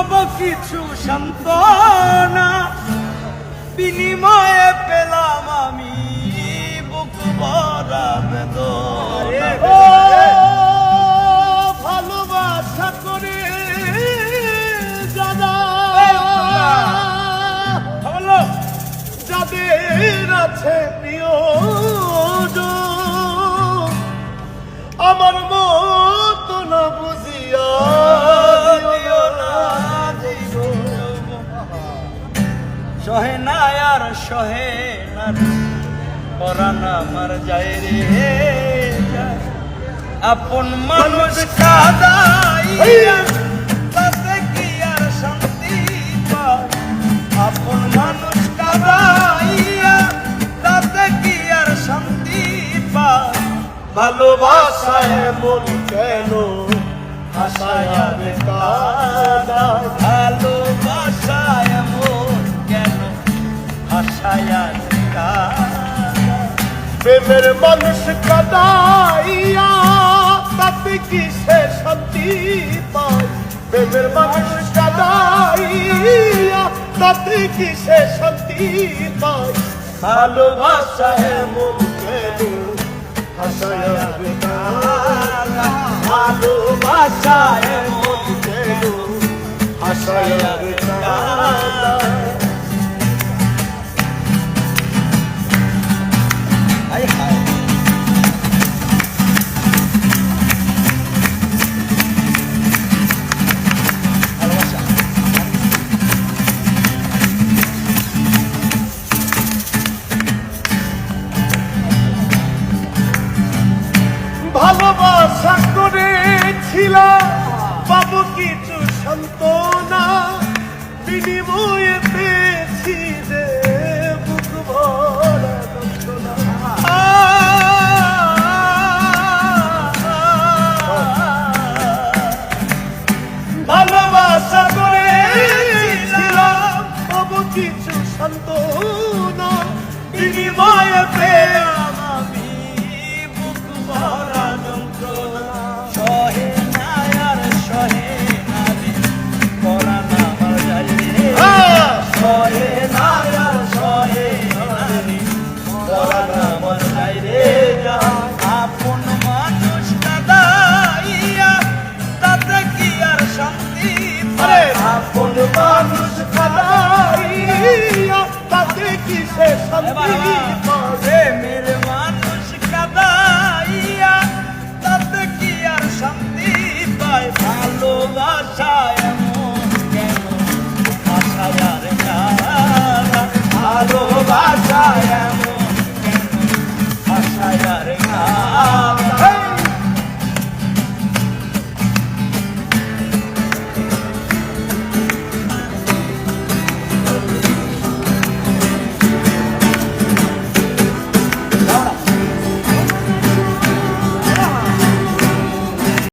পাবো কিছু সান্ত্বনা, বিনিময়ে পেলাম আমি বুক ভরা বেদনা। ভালোবাসা করে যারা যাদের আছে প্রিয়জন, আমার মতো না বুঝিয়া সহে না আর সহে না, পরাণ আমার যায় রে যায়। আপন মানুষ কাঁদাইয়া তাতে কি আর শান্তি পায়, আপন মানুষ কাঁদাইয়া তাতে কি আর শান্তি পায়। ভালোবাসায় মন কেন আশায় কাঁদায়, ভালোবাসায় মন কেন আশায় কাঁদায়। প্রেমের মানুষ কাঁদাইয়া তাতে কি সে শান্তি পায়, প্রেমের মানুষ কাঁদাইয়া তাতে কি সে শান্তি পায়। ভালোবাসায় মন কেন আশায় কাঁদায়, ভালোবাসায় মন কেন আশায় কাঁদায়। ভালোবাসা করেছিলাম পাবো কিছু সান্ত্বনা, বিনিময়ে পেয়েছি যে